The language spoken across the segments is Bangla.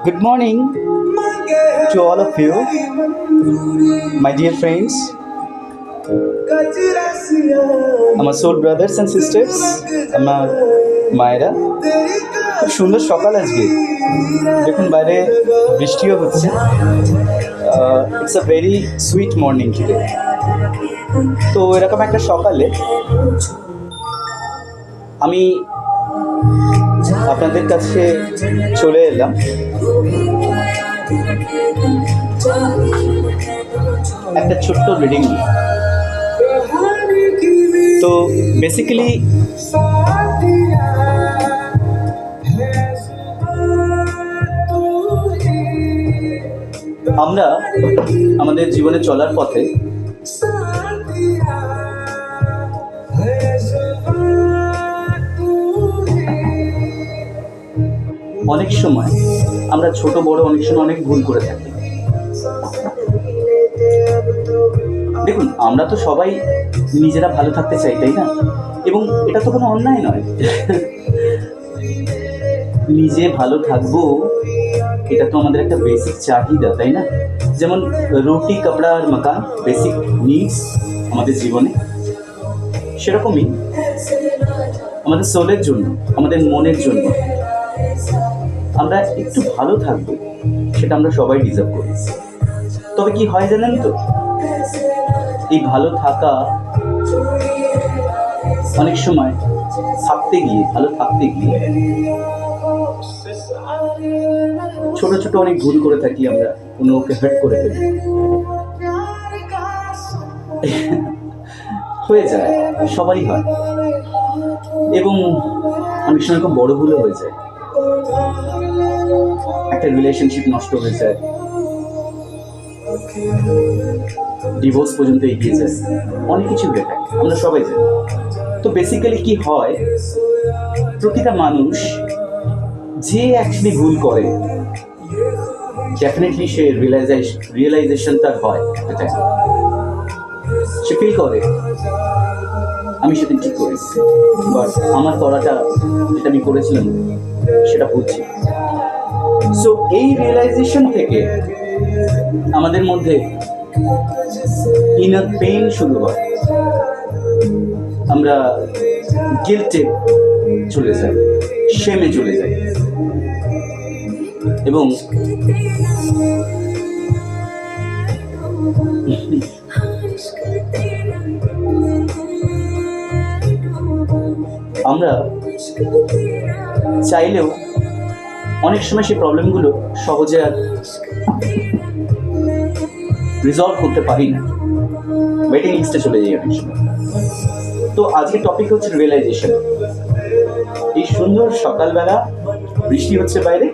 Good morning to all of you, my dear friends, আমার soul brothers and sisters, আমার মায়েরা। খুব সুন্দর সকাল আজকে, দেখুন বাইরে বৃষ্টিও হচ্ছে। It's a very sweet morning today. তো এরকম একটা সকালে আমি আপনাদের কাছে চলে এলাম একটা ছোট্ট রিডিং নিয়ে। তো বেসিক্যালি আমরা আমাদের জীবনে চলার পথে অনেক সময় আমরা ছোট বড় অনেক সময় অনেক ভুল করে থাকি। দেখুন, আমরা তো সবাই নিজেরা ভালো থাকতে চাই, তাই না? এবং এটা তো কোনো অন্যায় নয়। নিজে ভালো থাকবো, এটা তো আমাদের একটা বেসিক চাহিদা, তাই না? যেমন রুটি, কাপড়া আর মাকান বেসিক নিডস আমাদের জীবনে, সেরকমই আমাদের সোলের জন্য, আমাদের মনের জন্য আমরা একটু ভালো থাকবো, সেটা আমরা সবাই ডিজার্ভ করি। তবে কি হয় জানেন তো, এই ভালো থাকা অনেক সময় ভালো থাকতে গিয়ে ছোট ছোট অনেক ভুল করে থাকি আমরা, কোনোকে হার্ট করে ফেলি। হয়ে যায়, সবারই হয়, এবং অনেক সময় খুব বড় ভুলও হয়ে যায়। একটা রিলেশনশিপ নষ্ট হয়ে যায়, ডিভোর্স পর্যন্ত এগিয়ে যায়, অনেক কিছু হয়ে থাকে, আমরা সবাই জানি। তো বেসিক্যালি কি হয়, প্রতিটা মানুষ যে অ্যাকচুয়ালি ভুল করে, ডেফিনেটলি সে রিয়েলাইজেশন তার হয় একটা টাইম। সে ফিল করে আমি সেদিন ঠিক করেছি, বাট আমার করাটা যেটা আমি করেছিলাম সেটা ভুলছি। সো এই রিয়েলাইজেশন থেকে আমাদের মধ্যে ইনার পেইন শুরু হয়, আমরা গিল্টে চলে যাই, শেমে চলে যাই, এবং আমরা চাইলেও অনেক সময় সেই প্রবলেমগুলো সহজে আর রিজলভ করতে পারি না, ওয়েটিং লিস্টে চলে যাই অনেক সময়। তো আজকের টপিক হচ্ছে রিয়েলাইজেশন। এই সুন্দর সকালবেলা বৃষ্টি হচ্ছে বাইরে,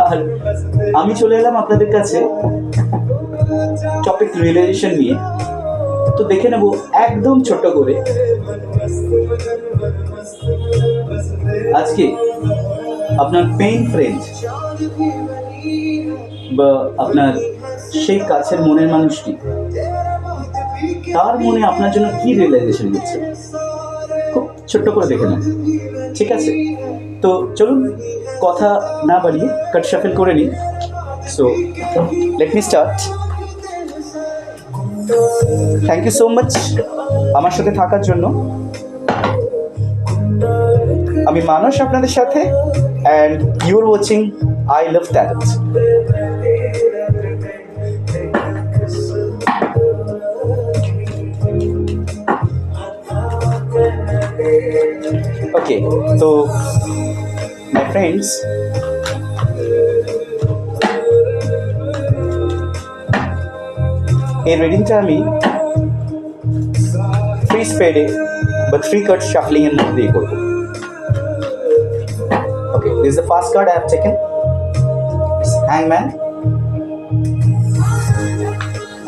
আর আমি চলে এলাম আপনাদের কাছে টপিক রিয়েলাইজেশন নিয়ে। তো দেখে নেব একদম ছোট্ট করে আজকে আপনার পেইন ফ্রেন্ড বা আপনার সেই কাছের মনের মানুষটি, তার মনে আপনার জন্য কি রিয়েলাইজেশন দিচ্ছে, খুব ছোট্ট করে দেখে নেন, ঠিক আছে? তো চলুন কথা না বাড়িয়ে কাট শাফেল করে নিই। So let me start. Thank you so much আমার সাথে থাকার জন্য। আমি মানস আপনাদের সাথে, and you are watching I love talent. Okay, তো মাই ফ্রেন্ডস, এই রিডিংটা আমি ফ্রি স্পেডে বা 3 কার্ড শাফলিং এর মধ্যে দিয়ে করবো। Okay, this is the first card I have taken, হ্যাংম্যান।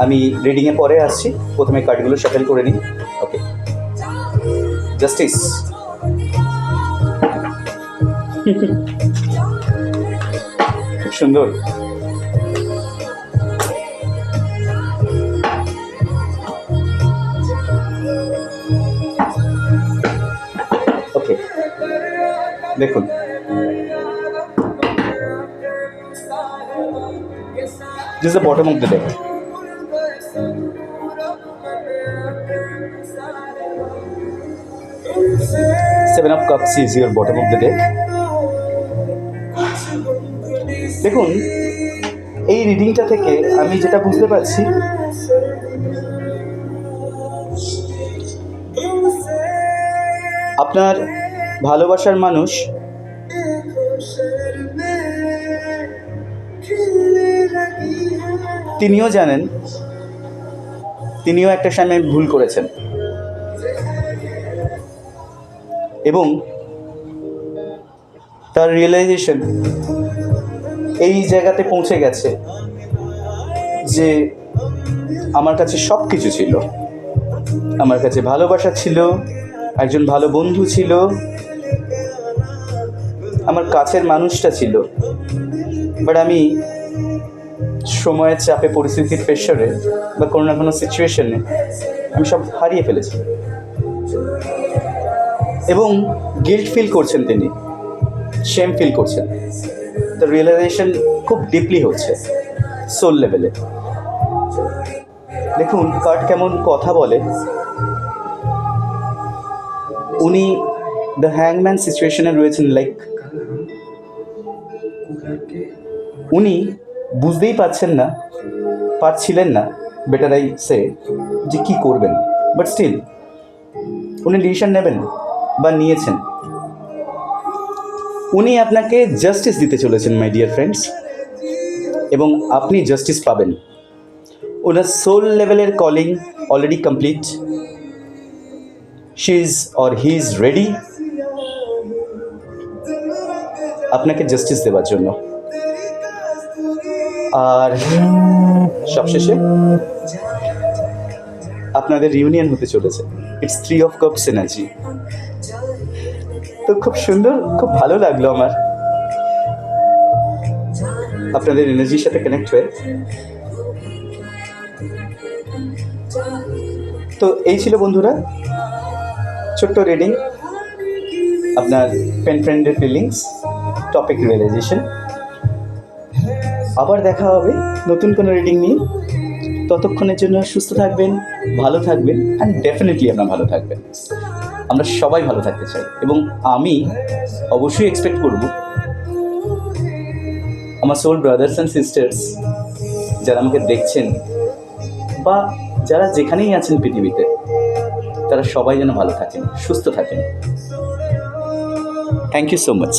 আমি রিডিং এর পরে আসছি, প্রথমে কার্ডগুলো শাফল করে নিই। ওকে, জাস্টিস। খুব সুন্দর। ওকে, দেখুন This is the bottom of the deck. Seven of Cups is your bottom of the deck. দেখুন, এই রিডিংটা থেকে আমি যেটা বুঝতে পারছি, আপনার ভালোবাসার মানুষ তিনিও জানেন তিনিও একটা সময় ভুল করেছেন এবং তার রিয়েলাইজেশন এই জায়গাতে পৌঁছে গেছে যে আমার কাছে সব কিছু ছিল, আমার কাছে ভালোবাসা ছিল, একজন ভালো বন্ধু ছিল, আমার কাছের মানুষটা ছিল, বাট আমি সময়ের চাপে, পরিস্থিতির প্রেশারে বা কোনো না কোনো সিচুয়েশনে আমি সব হারিয়ে ফেলেছি এবং গিল্ট ফিল করছেন তিনি, শেম ফিল করছেন। দ্য রিয়েলাইজেশন খুব ডিপলি হচ্ছে সোল লেভেলে। দেখুন কার্ড কেমন কথা বলে। উনি দ্য হ্যাংম্যান সিচুয়েশনে রয়েছেন, লাইক উনি বুঝতেই পারছিলেন না বেটার আই সে যে কী করবেন, বাট স্টিল উনি ডিসিশন নেবেন বা নিয়েছেন। উনি আপনাকে জাস্টিস দিতে চলেছেন মাই ডিয়ার ফ্রেন্ডস, এবং আপনি জাস্টিস পাবেন। ওনার সোল লেভেলের calling already complete. She is or he is ready আপনাকে জাস্টিস দেওয়ার জন্য। আর সবশেষে আপনাদের রিউনিয়ন হতে চলেছে। It's 3 of Cups energy. তো খুব সুন্দর, খুব ভালো লাগলো আমার আপনাদের এনার্জির সাথে কানেক্ট হয়ে। তো এই ছিল বন্ধুরা ছোট্ট রিডিং, আপনার পেন ফ্রেন্ডের ফিলিংস, টপিক রিয়েলাইজেশন। আবার দেখা হবে নতুন কোনো রিডিং নিয়ে। ততক্ষণের জন্য সুস্থ থাকবেন, ভালো থাকবেন, অ্যান্ড ডেফিনেটলি আপনারা ভালো থাকবেন। আমরা সবাই ভালো থাকতে চাই এবং আমি অবশ্যই এক্সপেক্ট করব আমার সোল ব্রাদার্স অ্যান্ড সিস্টার্স যারা আমাকে দেখছেন বা যারা যেখানেই আছেন পৃথিবীতে, তারা সবাই যেন ভালো থাকেন, সুস্থ থাকেন। Thank you so much.